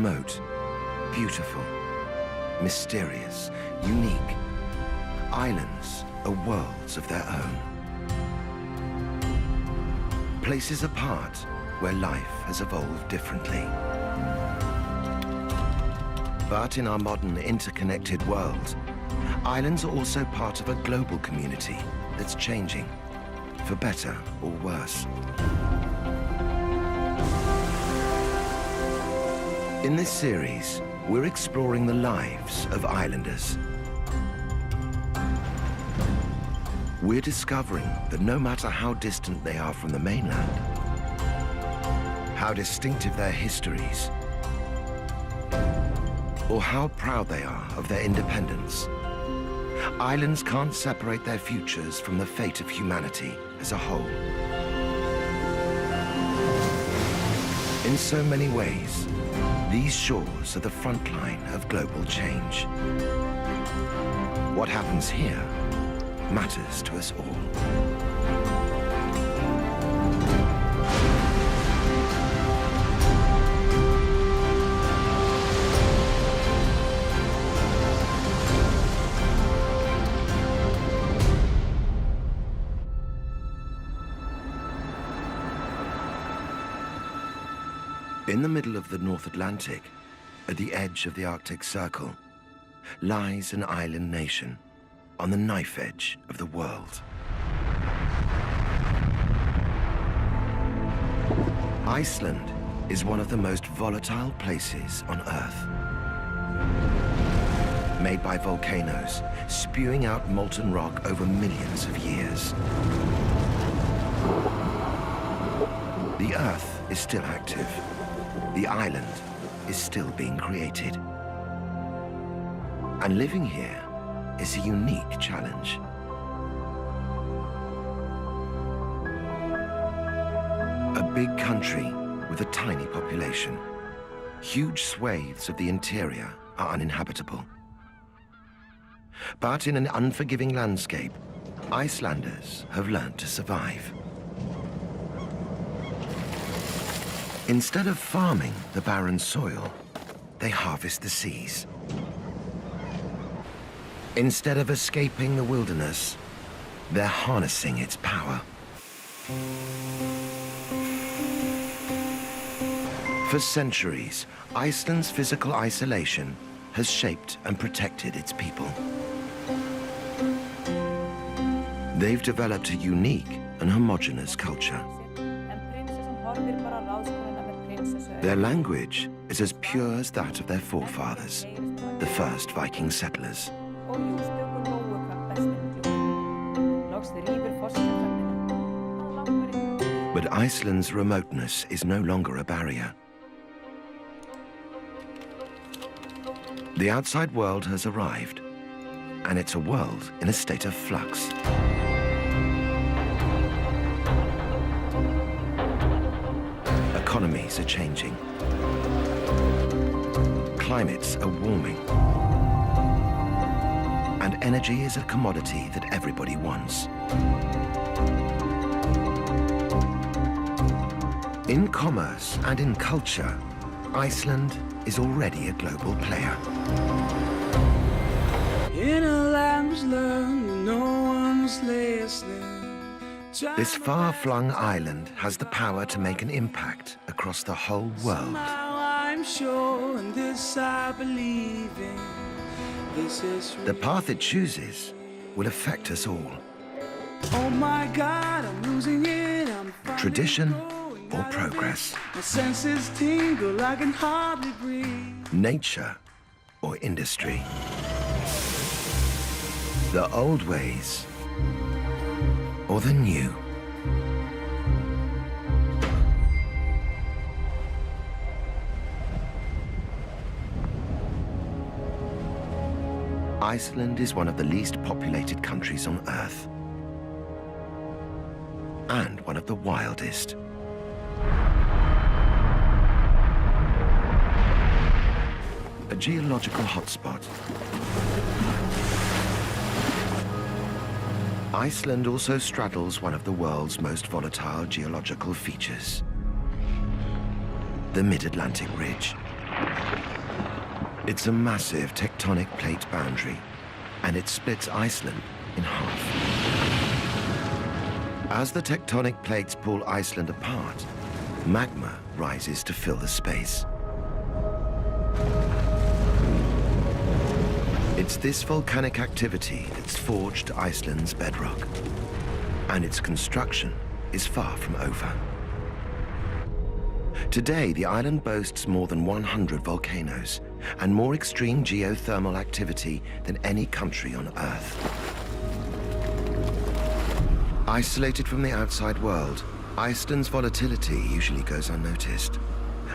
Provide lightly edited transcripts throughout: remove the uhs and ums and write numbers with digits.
Remote, beautiful, mysterious, unique. Islands are worlds of their own. Places apart where life has evolved differently. But in our modern interconnected world, islands are also part of a global community that's changing, for better or worse. In this series, we're exploring the lives of islanders. We're discovering that no matter how distant they are from the mainland, how distinctive their histories, or how proud they are of their independence, islands can't separate their futures from the fate of humanity as a whole. In so many ways, these shores are the front line of global change. What happens here matters to us all. In the middle of the North Atlantic, at the edge of the Arctic Circle, lies an island nation on the knife edge of the world. Iceland is one of the most volatile places on Earth. Made by volcanoes, spewing out molten rock over millions of years. The Earth is still active. The island is still being created. And living here is a unique challenge. A big country with a tiny population. Huge swathes of the interior are uninhabitable. But in an unforgiving landscape, Icelanders have learned to survive. Instead of farming the barren soil, they harvest the seas. Instead of escaping the wilderness, they're harnessing its power. For centuries, Iceland's physical isolation has shaped and protected its people. They've developed a unique and homogeneous culture. Their language is as pure as that of their forefathers, the first Viking settlers. But Iceland's remoteness is no longer a barrier. The outside world has arrived, and it's a world in a state of flux. Economies are changing. Climates are warming. And energy is a commodity that everybody wants. In commerce and in culture, Iceland is already a global player. In a language learned, no one was listening. This far-flung island has the power to make an impact across the whole world. I'm sure, and this I believe in. This is the path it chooses will affect us all. Oh my God, I'm losing it. Tradition or progress. My senses tingle, I can hardly breathe. Nature or industry. The old ways or the new. Iceland is one of the least populated countries on Earth, and one of the wildest. A geological hotspot. Iceland also straddles one of the world's most volatile geological features, the Mid-Atlantic Ridge. It's a massive tectonic plate boundary, and it splits Iceland in half. As the tectonic plates pull Iceland apart, magma rises to fill the space. It's this volcanic activity that's forged Iceland's bedrock, and its construction is far from over. Today, the island boasts more than 100 volcanoes and more extreme geothermal activity than any country on Earth. Isolated from the outside world, Iceland's volatility usually goes unnoticed,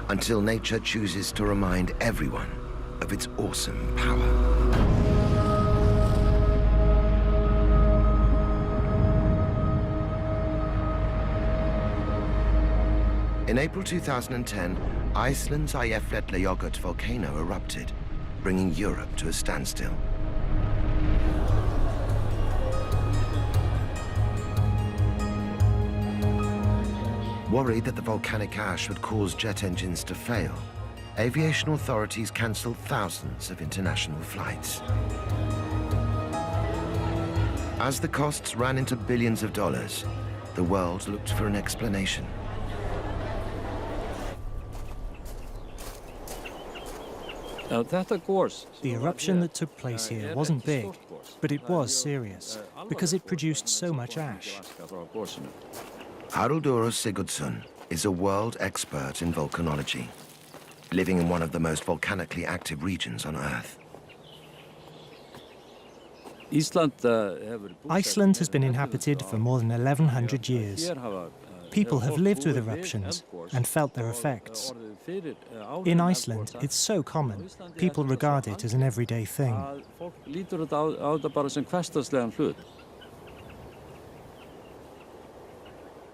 until nature chooses to remind everyone of its awesome power. In April 2010, Iceland's Eyjafjallajökull volcano erupted, bringing Europe to a standstill. Worried that the volcanic ash would cause jet engines to fail, aviation authorities cancelled thousands of international flights. As the costs ran into billions of dollars, the world looked for an explanation. The eruption that took place here wasn't big, but it was serious, because it produced so much ash. Haraldur Sigurdsson is a world expert in volcanology, living in one of the most volcanically active regions on Earth. Iceland has been inhabited for more than 1,100 years. People have lived with eruptions and felt their effects. In Iceland, it's so common, people regard it as an everyday thing.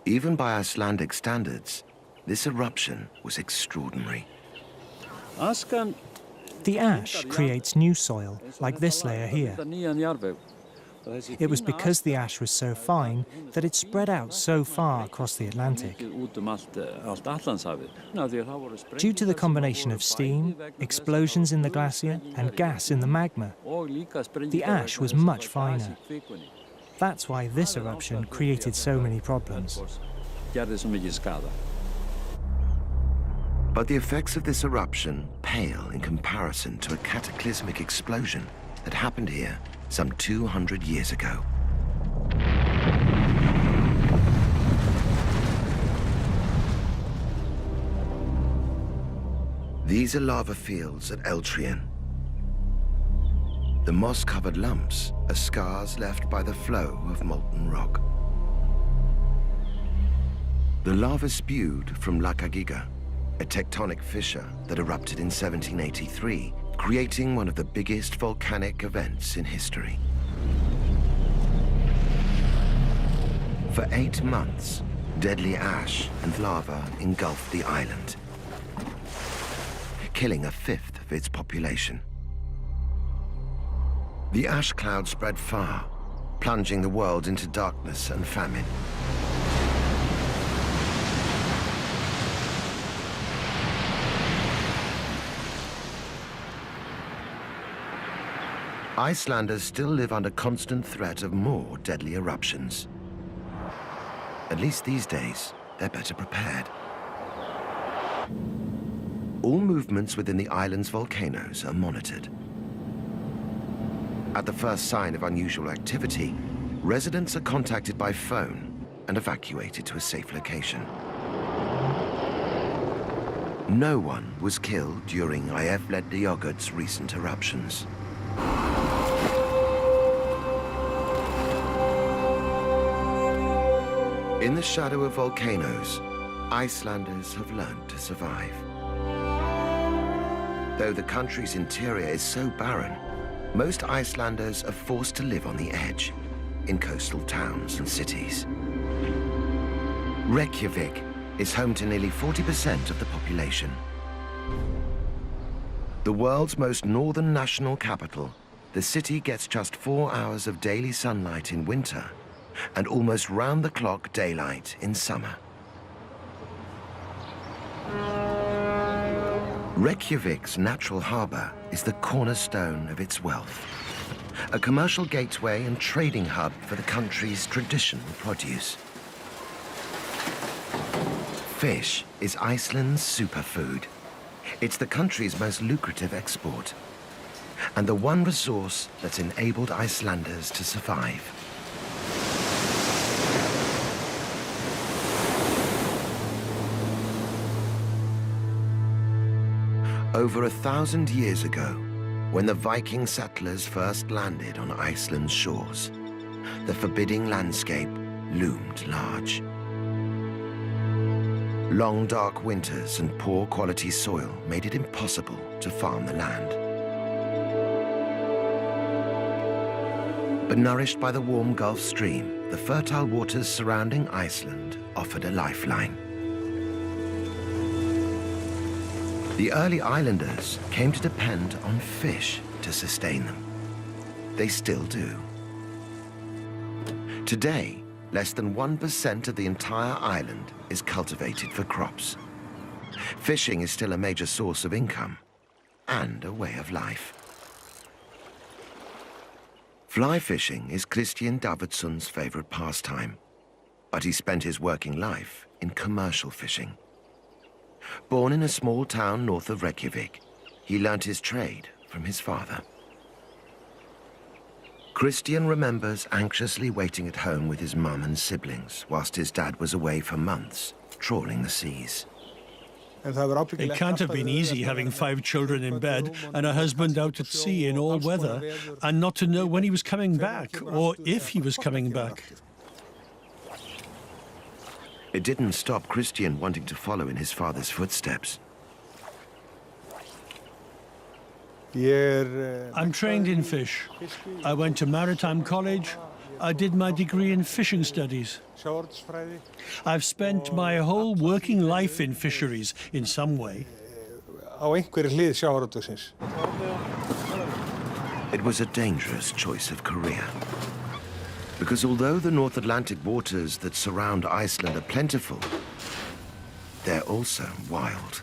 Even by Icelandic standards, this eruption was extraordinary. The ash creates new soil, like this layer here. It was because the ash was so fine that it spread out so far across the Atlantic. Due to the combination of steam, explosions in the glacier, and gas in the magma, the ash was much finer. That's why this eruption created so many problems. But the effects of this eruption pale in comparison to a cataclysmic explosion that happened here some 200 years ago. These are lava fields at Eltrian. The moss-covered lumps are scars left by the flow of molten rock. The lava spewed from Lakagiga, a tectonic fissure that erupted in 1783, creating one of the biggest volcanic events in history. For 8 months, deadly ash and lava engulfed the island, killing a fifth of its population. The ash cloud spread far, plunging the world into darkness and famine. Icelanders still live under constant threat of more deadly eruptions. At least these days, they're better prepared. All movements within the island's volcanoes are monitored. At the first sign of unusual activity, residents are contacted by phone and evacuated to a safe location. No one was killed during Eyjafjallajökull's recent eruptions. In the shadow of volcanoes, Icelanders have learned to survive. Though the country's interior is so barren, most Icelanders are forced to live on the edge, in coastal towns and cities. Reykjavik is home to nearly 40% of the population. The world's most northern national capital, the city gets just 4 hours of daily sunlight in winter and almost round-the-clock daylight in summer. Reykjavik's natural harbour is the cornerstone of its wealth, a commercial gateway and trading hub for the country's traditional produce. Fish is Iceland's superfood. It's the country's most lucrative export, and the one resource that's enabled Icelanders to survive. Over 1,000 years ago, when the Viking settlers first landed on Iceland's shores, the forbidding landscape loomed large. Long, dark winters and poor quality soil made it impossible to farm the land. But nourished by the warm Gulf Stream, the fertile waters surrounding Iceland offered a lifeline. The early islanders came to depend on fish to sustain them. They still do. Today, less than 1% of the entire island is cultivated for crops. Fishing is still a major source of income and a way of life. Fly fishing is Christian Davidsson's favorite pastime, but he spent his working life in commercial fishing. Born in a small town north of Reykjavik, he learnt his trade from his father. Christian remembers anxiously waiting at home with his mum and siblings whilst his dad was away for months, trawling the seas. It can't have been easy having 5 children in bed and a husband out at sea in all weather and not to know when he was coming back or if he was coming back. It didn't stop Christian wanting to follow in his father's footsteps. I'm trained in fish. I went to maritime college. I did my degree in fishing studies. I've spent my whole working life in fisheries in some way. It was a dangerous choice of career. Because although the North Atlantic waters that surround Iceland are plentiful, they're also wild.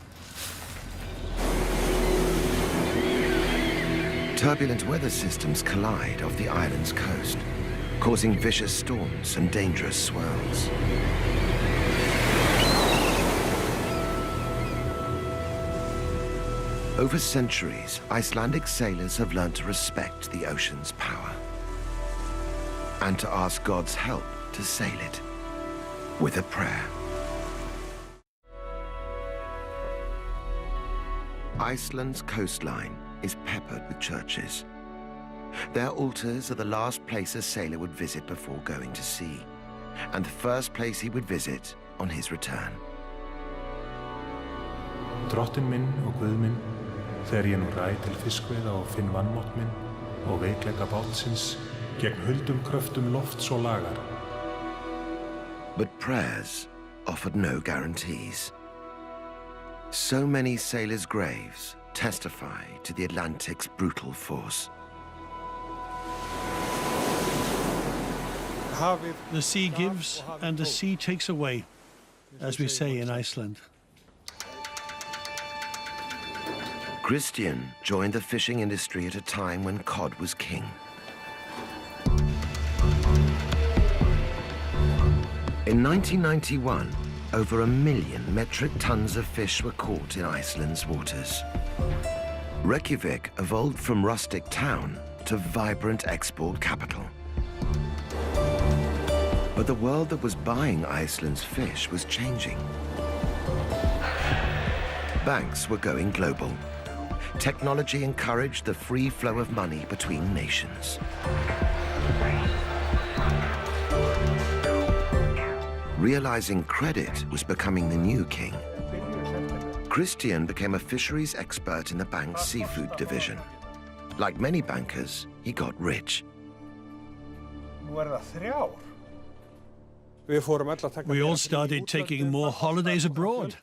Turbulent weather systems collide off the island's coast, causing vicious storms and dangerous swirls. Over centuries, Icelandic sailors have learned to respect the ocean's power and to ask God's help to sail it with a prayer. Iceland's coastline is peppered with churches. Their altars are the last place a sailor would visit before going to sea, and the first place he would visit on his return. Drottinn minn og Guð minn, þegar ég nú ræð til fiskveiða og finn vanmátt minn og veikleika bátsins gegn huldum kröftum lofts og lagar. But prayers offered no guarantees. So many sailors' graves testify to the Atlantic's brutal force. The sea gives and the sea takes away, as we say in Iceland. Christian joined the fishing industry at a time when cod was king. In 1991, over 1 million metric tons of fish were caught in Iceland's waters. Reykjavik evolved from rustic town to vibrant export capital. But the world that was buying Iceland's fish was changing. Banks were going global. Technology encouraged the free flow of money between nations. Realizing credit was becoming the new king, Christian became a fisheries expert in the bank's seafood division. Like many bankers, he got rich. We all started taking more holidays abroad,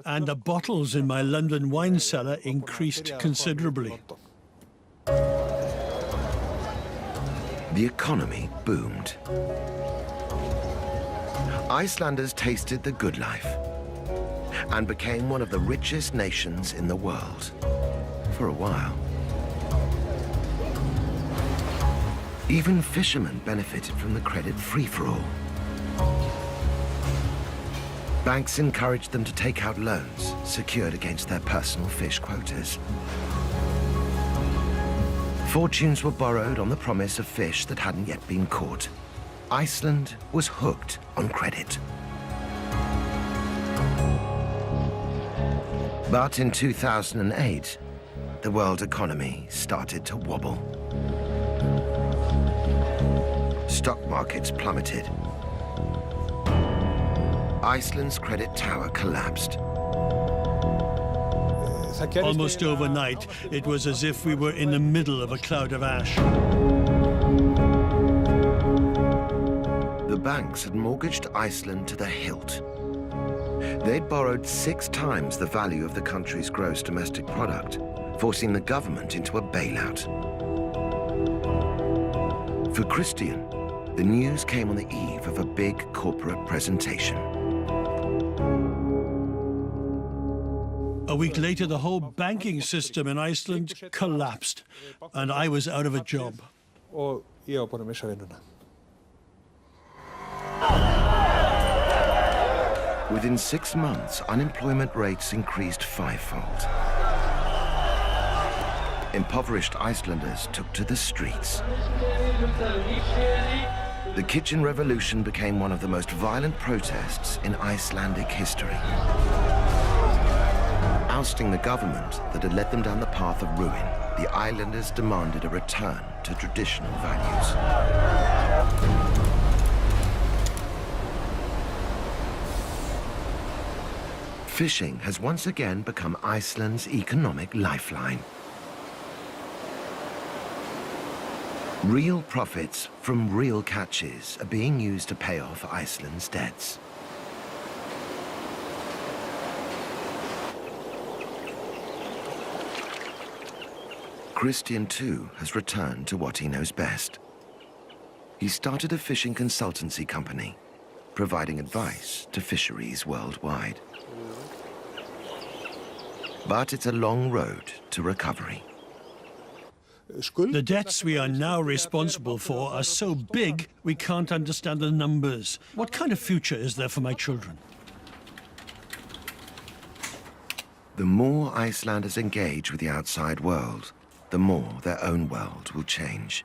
and the bottles in my London wine cellar increased considerably. The economy boomed. Icelanders tasted the good life. and became one of the richest nations in the world for a while. Even fishermen benefited from the credit free-for-all. Banks encouraged them to take out loans secured against their personal fish quotas. Fortunes were borrowed on the promise of fish that hadn't yet been caught. Iceland was hooked on credit. But in 2008, the world economy started to wobble. Stock markets plummeted. Iceland's credit tower collapsed. Almost overnight, it was as if we were in the middle of a cloud of ash. The banks had mortgaged Iceland to the hilt. They'd borrowed 6 times the value of the country's gross domestic product, forcing the government into a bailout. For Christian, the news came on the eve of a big corporate presentation. A week later, the whole banking system in Iceland collapsed, and I was out of a job. Within 6 months, unemployment rates increased 5-fold. Impoverished Icelanders took to the streets. The kitchen revolution became one of the most violent protests in Icelandic history. Ousting the government that had led them down the path of ruin, the islanders demanded a return to traditional values. Fishing has once again become Iceland's economic lifeline. Real profits from real catches are being used to pay off Iceland's debts. Christian, too, has returned to what he knows best. He started a fishing consultancy company, providing advice to fisheries worldwide. But it's a long road to recovery. The debts we are now responsible for are so big, we can't understand the numbers. What kind of future is there for my children? The more Icelanders engage with the outside world, the more their own world will change.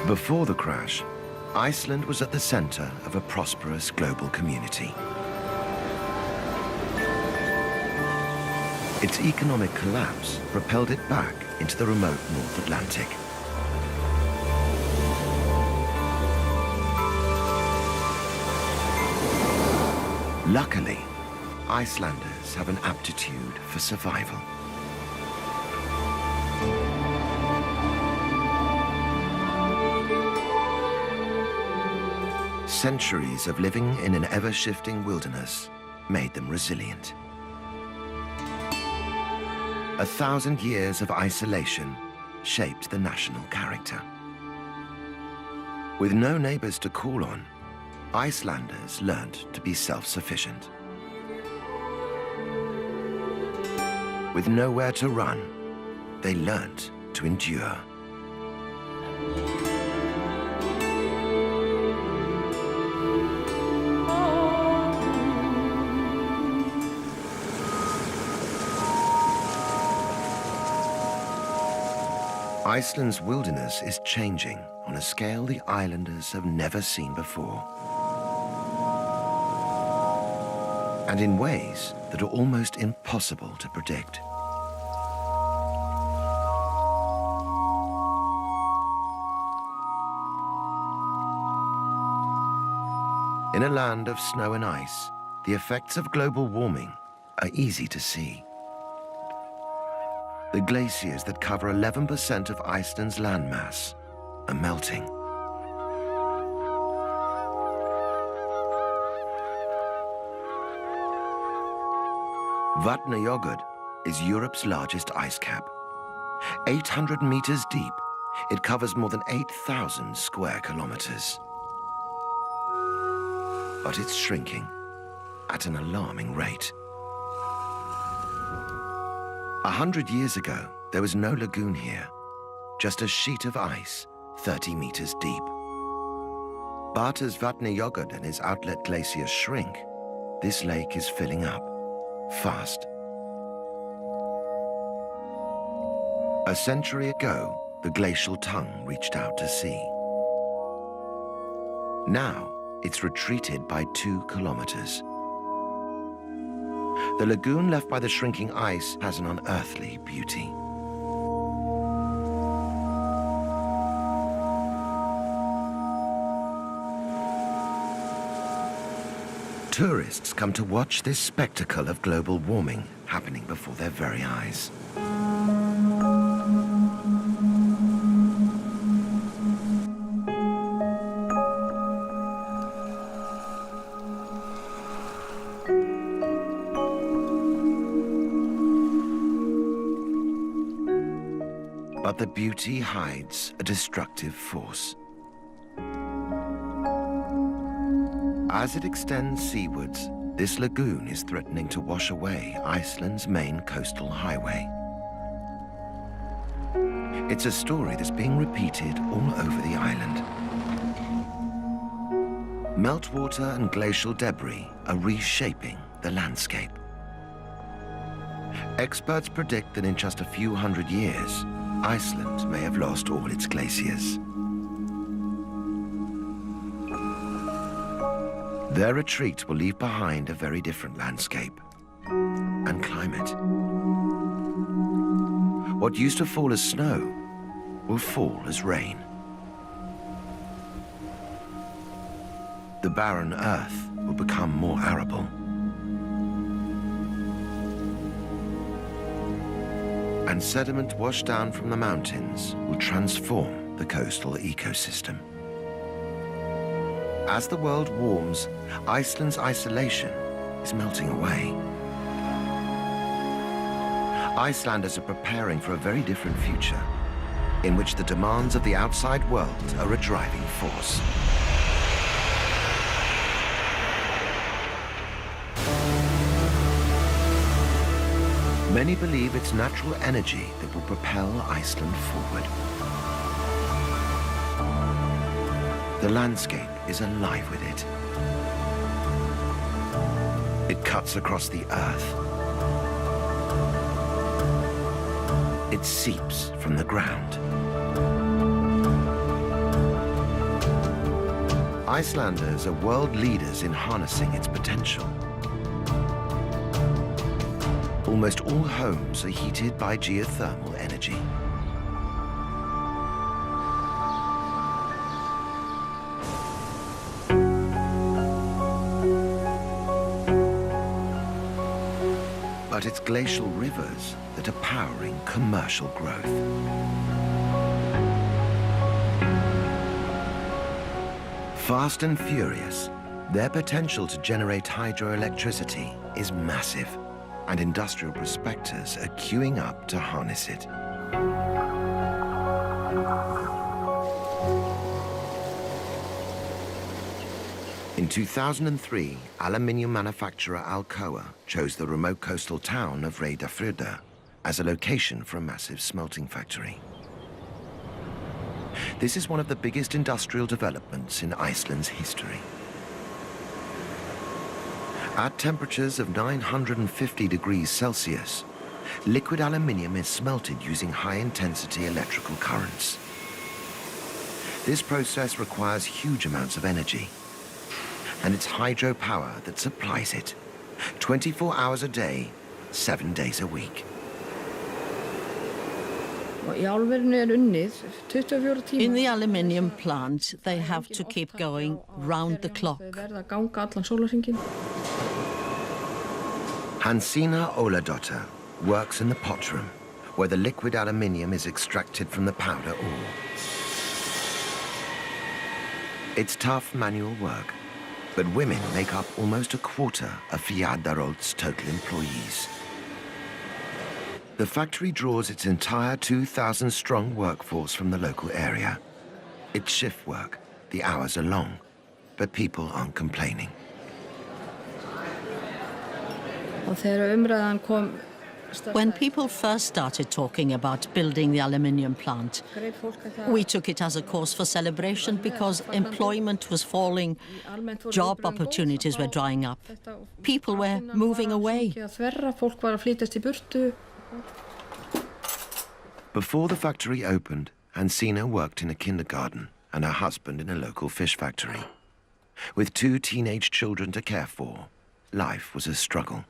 Before the crash, Iceland was at the center of a prosperous global community. Its economic collapse propelled it back into the remote North Atlantic. Luckily, Icelanders have an aptitude for survival. Centuries of living in an ever-shifting wilderness made them resilient. 1,000 years of isolation shaped the national character. With no neighbors to call on, Icelanders learned to be self-sufficient. With nowhere to run, they learned to endure. Iceland's wilderness is changing on a scale the islanders have never seen before. And in ways that are almost impossible to predict. In a land of snow and ice, the effects of global warming are easy to see. The glaciers that cover 11% of Iceland's landmass are melting. Vatnajökull is Europe's largest ice cap. 800 meters deep, it covers more than 8,000 square kilometers. but it's shrinking at an alarming rate. 100 years ago, there was no lagoon here, just a sheet of ice 30 meters deep. But as Vatnajökull and his outlet glaciers shrink, this lake is filling up fast. A century ago, the glacial tongue reached out to sea. Now, it's retreated by 2 kilometers. The lagoon left by the shrinking ice has an unearthly beauty. Tourists come to watch this spectacle of global warming happening before their very eyes. But the beauty hides a destructive force. As it extends seawards, this lagoon is threatening to wash away Iceland's main coastal highway. It's a story that's being repeated all over the island. Meltwater and glacial debris are reshaping the landscape. Experts predict that in just a few hundred years, Iceland may have lost all its glaciers. Their retreat will leave behind a very different landscape and climate. What used to fall as snow will fall as rain. The barren earth will become more arable. And sediment washed down from the mountains will transform the coastal ecosystem. As the world warms, Iceland's isolation is melting away. Icelanders are preparing for a very different future, in which the demands of the outside world are a driving force. Many believe it's natural energy that will propel Iceland forward. The landscape is alive with it. It cuts across the earth. It seeps from the ground. Icelanders are world leaders in harnessing its potential. Almost all homes are heated by geothermal energy. But it's glacial rivers that are powering commercial growth. Fast and furious, their potential to generate hydroelectricity is massive, and industrial prospectors are queuing up to harness it. In 2003, aluminium manufacturer Alcoa chose the remote coastal town of Reyðarfjörður as a location for a massive smelting factory. This is one of the biggest industrial developments in Iceland's history. At temperatures of 950 degrees Celsius, liquid aluminium is smelted using high-intensity electrical currents. This process requires huge amounts of energy, and it's hydropower that supplies it, 24 hours a day, 7 days a week. In the aluminium plant, they have to keep going round the clock. Hansína Óladóttir works in the pot room, where the liquid aluminium is extracted from the powder ore. It's tough manual work, but women make up almost a quarter of Fjarðaál's total employees. The factory draws its entire 2,000-strong workforce from the local area. It's shift work. The hours are long, but people aren't complaining. When people first started talking about building the aluminium plant, we took it as a cause for celebration because employment was falling, job opportunities were drying up, people were moving away. Before the factory opened, Hansina worked in a kindergarten and her husband in a local fish factory. With 2 teenage children to care for, life was a struggle.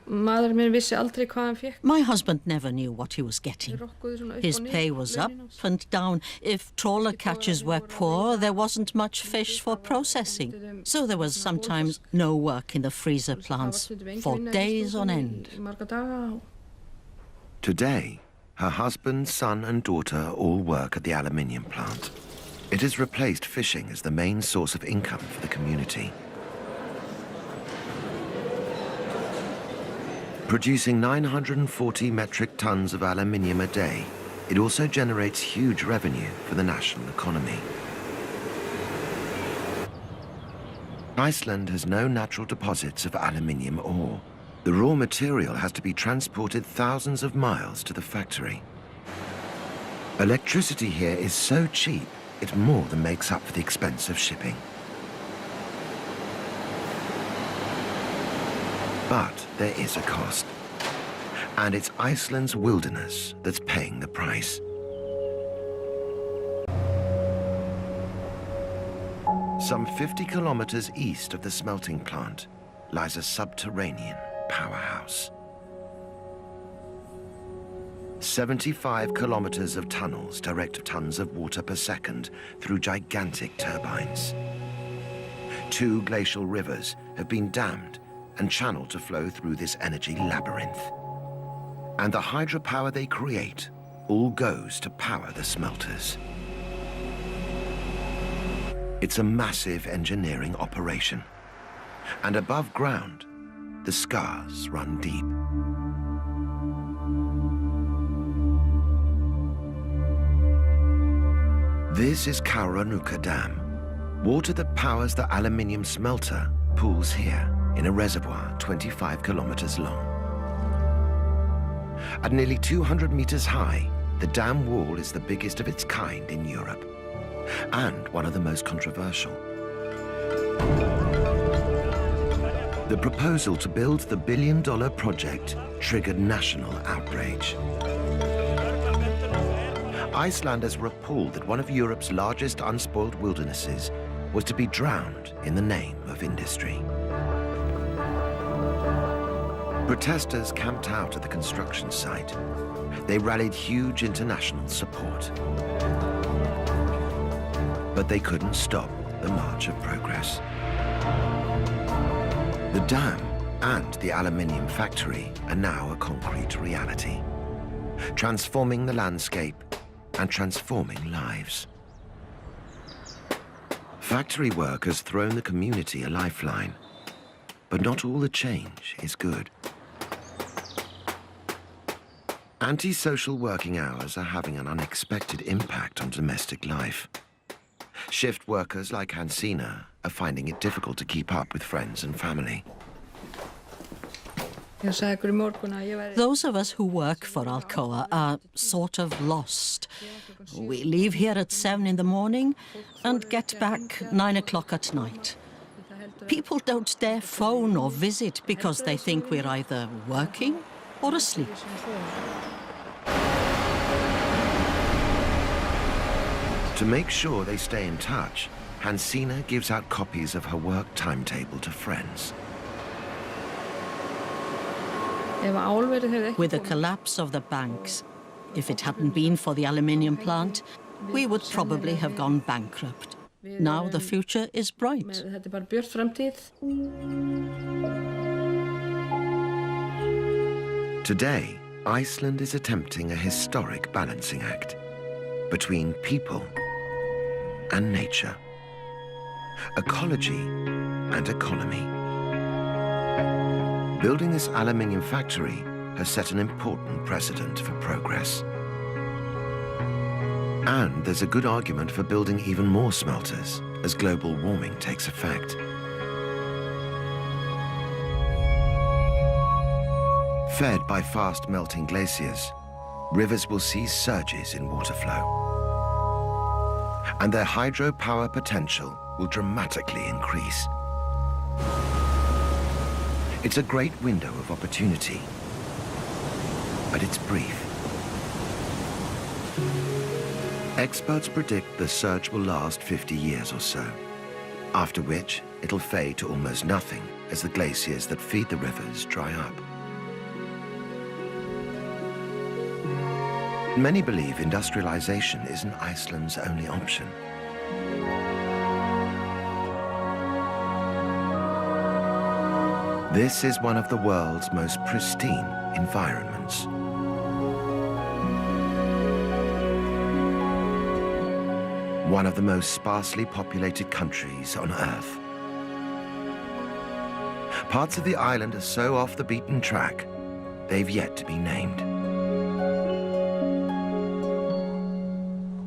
My husband never knew what he was getting. His pay was up and down. If trawler catches were poor, there wasn't much fish for processing. So there was sometimes no work in the freezer plants for days on end. Today, her husband, son and daughter all work at the aluminium plant. It has replaced fishing as the main source of income for the community. Producing 940 metric tons of aluminium a day, it also generates huge revenue for the national economy. Iceland has no natural deposits of aluminium ore. The raw material has to be transported thousands of miles to the factory. Electricity here is so cheap, it more than makes up for the expense of shipping. But there is a cost. And it's Iceland's wilderness that's paying the price. Some 50 kilometers east of the smelting plant lies a subterranean powerhouse. 75 kilometers of tunnels direct tons of water per second through gigantic turbines. 2 glacial rivers have been dammed and channeled to flow through this energy labyrinth. And the hydropower they create all goes to power the smelters. It's a massive engineering operation. And above ground, the scars run deep. This is Kauranuka Dam. Water that powers the aluminium smelter pools here in a reservoir 25 kilometers long. At nearly 200 meters high, the dam wall is the biggest of its kind in Europe, and one of the most controversial. The proposal to build the billion-dollar project triggered national outrage. Icelanders were appalled that one of Europe's largest unspoiled wildernesses was to be drowned in the name of industry. Protesters camped out at the construction site. They rallied huge international support. But they couldn't stop the march of progress. The dam and the aluminium factory are now a concrete reality, transforming the landscape and transforming lives. Factory work has thrown the community a lifeline, but not all the change is good. Anti-social working hours are having an unexpected impact on domestic life. Shift workers like Hansina are finding it difficult to keep up with friends and family. Those of us who work for Alcoa are sort of lost. We leave here at 7 in the morning and get back 9 o'clock at night. People don't dare phone or visit because they think we're either working or asleep. To make sure they stay in touch, Hansina gives out copies of her work timetable to friends. With the collapse of the banks, if it hadn't been for the aluminium plant, we would probably have gone bankrupt. Now the future is bright. Today, Iceland is attempting a historic balancing act between people and nature, ecology and economy. Building this aluminium factory has set an important precedent for progress. And there's a good argument for building even more smelters as global warming takes effect. Fed by fast melting glaciers, rivers will see surges in water flow. And their hydropower potential will dramatically increase. It's a great window of opportunity, but it's brief. Experts predict the surge will last 50 years or so, after which it'll fade to almost nothing as the glaciers that feed the rivers dry up. Many believe industrialization isn't Iceland's only option. This is one of the world's most pristine environments. One of the most sparsely populated countries on Earth. Parts of the island are so off the beaten track, they've yet to be named.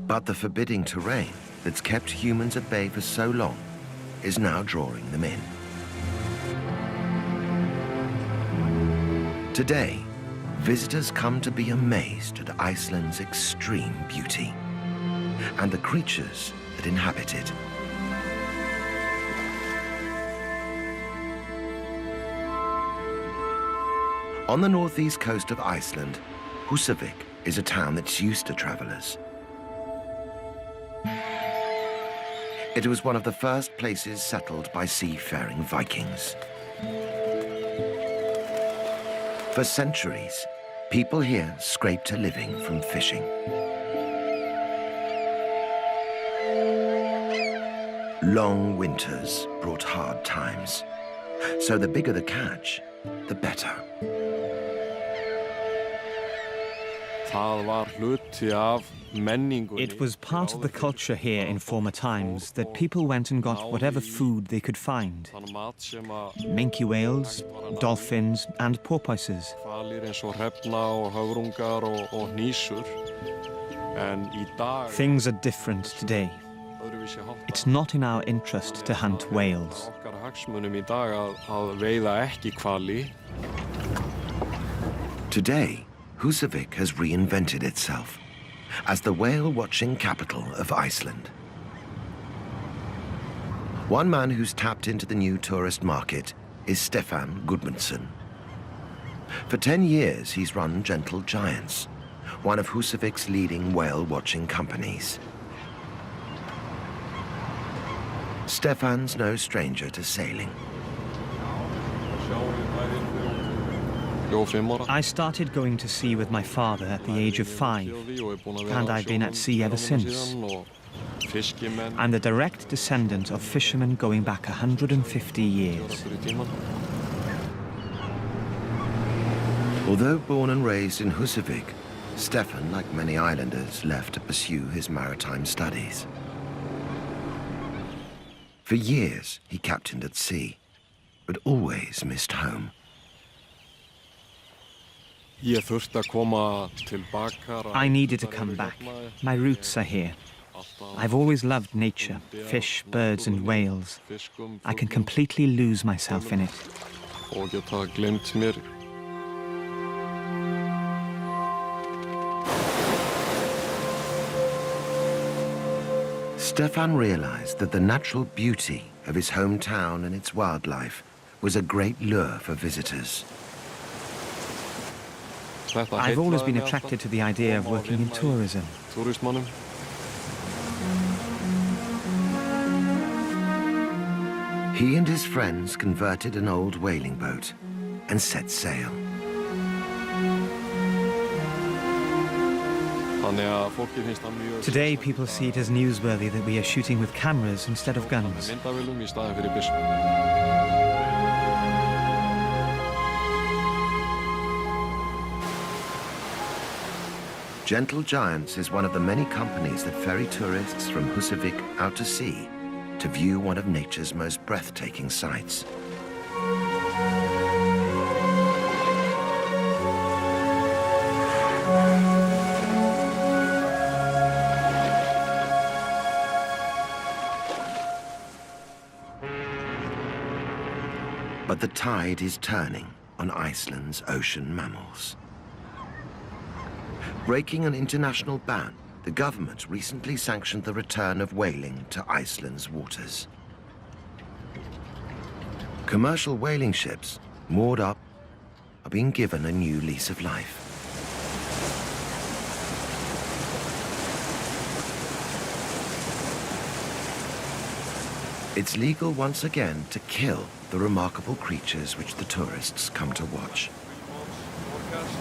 But the forbidding terrain that's kept humans at bay for so long is now drawing them in. Today, visitors come to be amazed at Iceland's extreme beauty and the creatures that inhabit it. On the northeast coast of Iceland, Húsavík is a town that's used to travelers. It was one of the first places settled by seafaring Vikings. For centuries, people here scraped a living from fishing. Long winters brought hard times, so the bigger the catch, the better. It was part of the culture here in former times that people went and got whatever food they could find. Minke whales, dolphins and porpoises. Things are different today. It's not in our interest to hunt whales. Today, Húsavík has reinvented itself as the whale-watching capital of Iceland. One man who's tapped into the new tourist market is Stefán Gudmundsson. For 10 years, he's run Gentle Giants, one of Húsavík's leading whale-watching companies. Stefán's no stranger to sailing. I started going to sea with my father at the age of 5, and I've been at sea ever since. I'm the direct descendant of fishermen going back 150 years. Although born and raised in Húsavík, Stefán, like many islanders, left to pursue his maritime studies. For years, he captained at sea, but always missed home. I needed to come back. My roots are here. I've always loved nature, fish, birds and whales. I can completely lose myself in it. Stefán realized that the natural beauty of his hometown and its wildlife was a great lure for visitors. I've always been attracted to the idea of working in tourism. He and his friends converted an old whaling boat and set sail. Today, people see it as newsworthy that we are shooting with cameras instead of guns. Gentle Giants is one of the many companies that ferry tourists from Húsavík out to sea to view one of nature's most breathtaking sights. But the tide is turning on Iceland's ocean mammals. Breaking an international ban, the government recently sanctioned the return of whaling to Iceland's waters. Commercial whaling ships, moored up, are being given a new lease of life. It's legal once again to kill the remarkable creatures which the tourists come to watch. Forecast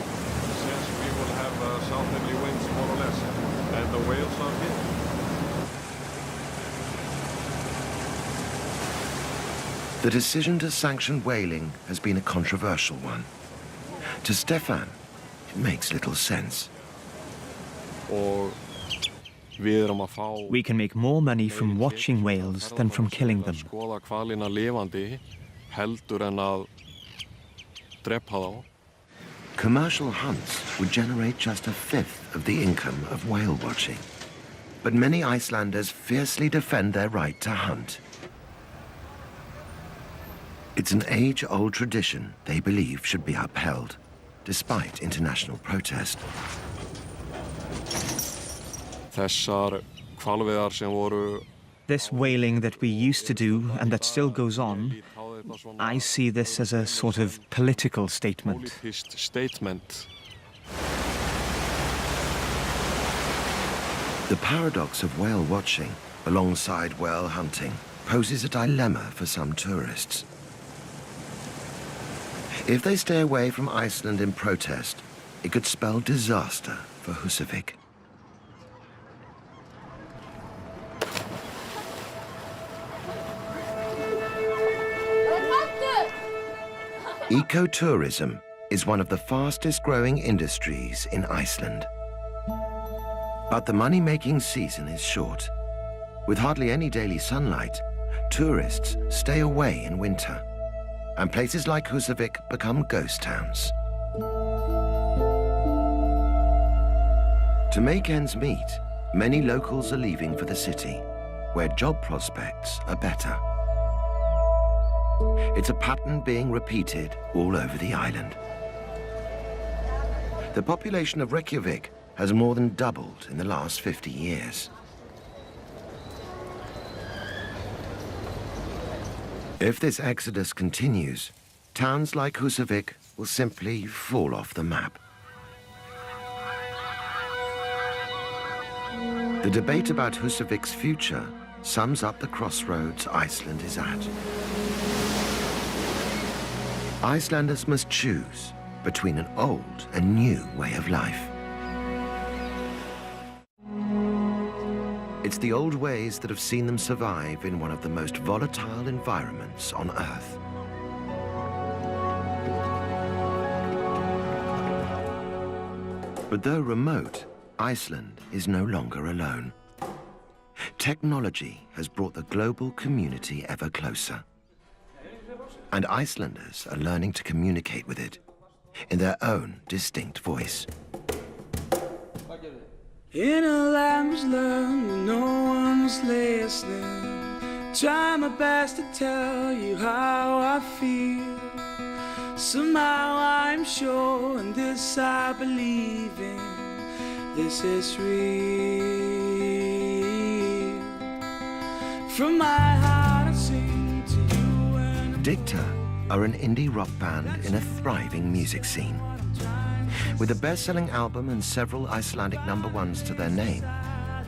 says we will have southerly winds more or less, and the whales are here. The decision to sanction whaling has been a controversial one. To Stefan, it makes little sense. We can make more money from watching whales than from killing them. Commercial hunts would generate just a fifth of the income of whale watching. But many Icelanders fiercely defend their right to hunt. It's an age-old tradition they believe should be upheld, despite international protest. This whaling that we used to do and that still goes on, I see this as a sort of political statement. The paradox of whale watching alongside whale hunting poses a dilemma for some tourists. If they stay away from Iceland in protest, it could spell disaster for Húsavík. Ecotourism is one of the fastest growing industries in Iceland. But the money-making season is short. With hardly any daily sunlight, tourists stay away in winter, and places like Húsavík become ghost towns. To make ends meet, many locals are leaving for the city, where job prospects are better. It's a pattern being repeated all over the island. The population of Reykjavik has more than doubled in the last 50 years. If this exodus continues, towns like Húsavík will simply fall off the map. The debate about Húsavík's future sums up the crossroads Iceland is at. Icelanders must choose between an old and new way of life. It's the old ways that have seen them survive in one of the most volatile environments on Earth. But though remote, Iceland is no longer alone. Technology has brought the global community ever closer. And Icelanders are learning to communicate with it in their own distinct voice. In a language learned when no one's listening, try my best to tell you how I feel. Somehow I'm sure, and this I believe in, this is real. From my heart I sing to you and Dicta are an indie rock band in a thriving music scene. With a best-selling album and several Icelandic #1s to their name,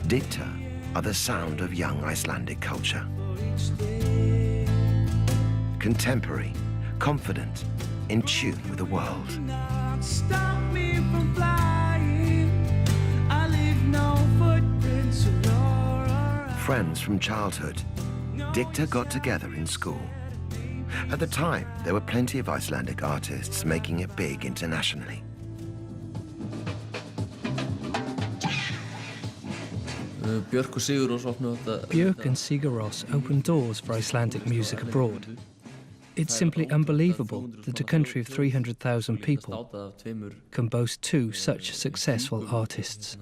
Dicta are the sound of young Icelandic culture. Contemporary, confident, in tune with the world. stop me from flying. I leave no footprints of your Friends from childhood, Dicta got together in school. At the time, there were plenty of Icelandic artists making it big internationally. Björk and Sigur Rós opened doors for Icelandic music abroad. It's simply unbelievable that a country of 300,000 people can boast two such successful artists.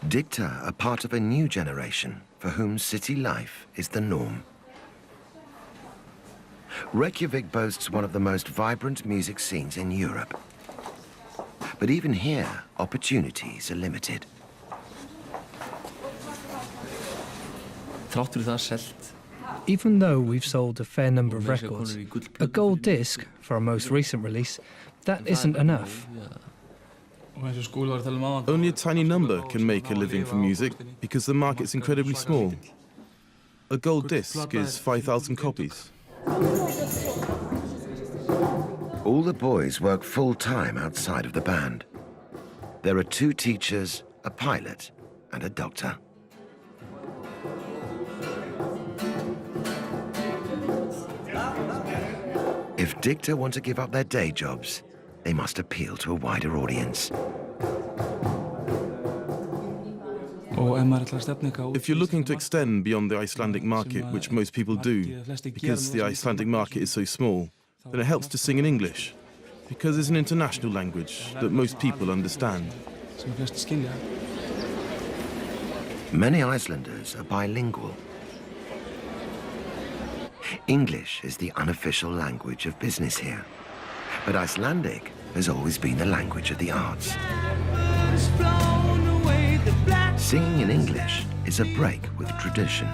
Dicta are part of a new generation for whom city life is the norm. Reykjavik boasts one of the most vibrant music scenes in Europe. But even here, opportunities are limited. Even though we've sold a fair number of records, a gold disc for our most recent release, that isn't enough. Only a tiny number can make a living from music because the market's incredibly small. A gold disc is 5,000 copies. All the boys work full-time outside of the band. There are 2 teachers, a pilot, and a doctor. If Dicta want to give up their day jobs, they must appeal to a wider audience. If you're looking to extend beyond the Icelandic market, which most people do, because the Icelandic market is so small, then it helps to sing in English, because it's an international language that most people understand. Many Icelanders are bilingual. English is the unofficial language of business here, but Icelandic has always been the language of the arts. Singing in English is a break with tradition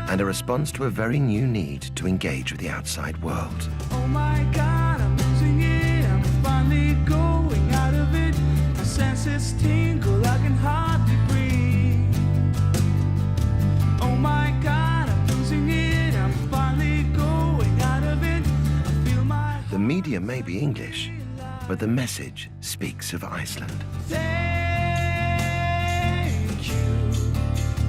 and a response to a very new need to engage with the outside world. Oh my God, I'm losing it. I'm finally going out of it. My senses tingle, I can hardly breathe. Oh my God, I'm losing it. I'm finally going out of it. I feel my... The media may be English, but the message speaks of Iceland. Thank you.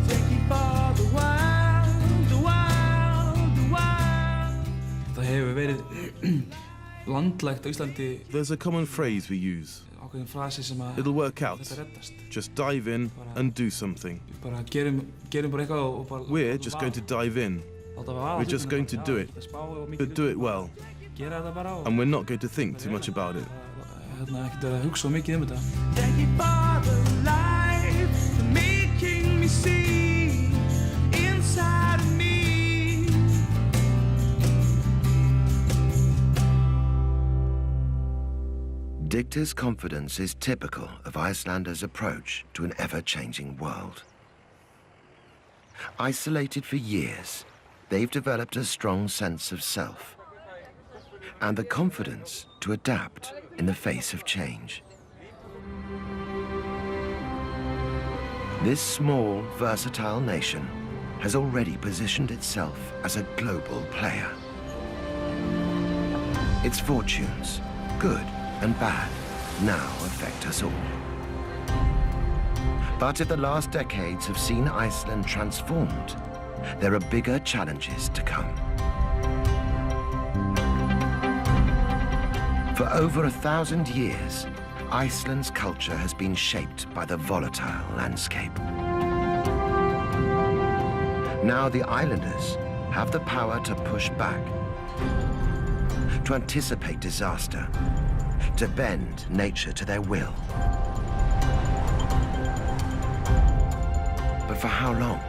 Thank you for the wild, the wild, the wild. There's a common phrase we use. It'll work out. Just dive in and do something. We're just going to dive in. We're just going to do it, but do it well. And we're not going to think too much about it. Thank you for the light, for making me see inside of me. Dicta's confidence is typical of Icelanders' approach to an ever-changing world. Isolated for years, they've developed a strong sense of self and the confidence to adapt in the face of change. This small, versatile nation has already positioned itself as a global player. Its fortunes, good and bad, now affect us all. But if the last decades have seen Iceland transformed, there are bigger challenges to come. For over 1,000 years, Iceland's culture has been shaped by the volatile landscape. Now the islanders have the power to push back, to anticipate disaster, to bend nature to their will. But for how long?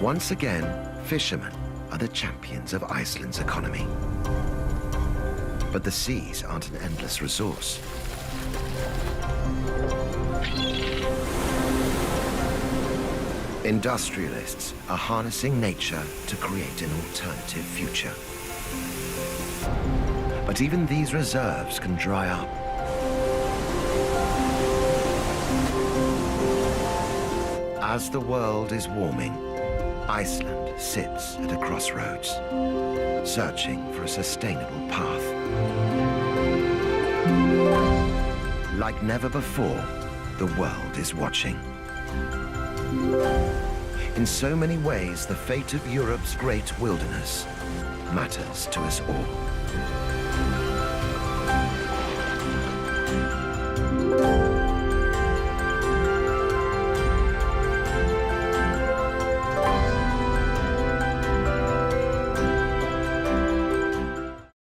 Once again, fishermen are the champions of Iceland's economy. But the seas aren't an endless resource. Industrialists are harnessing nature to create an alternative future. But even these reserves can dry up. As the world is warming, Iceland sits at a crossroads, searching for a sustainable path. Like never before, the world is watching. In so many ways, the fate of Europe's great wilderness matters to us all.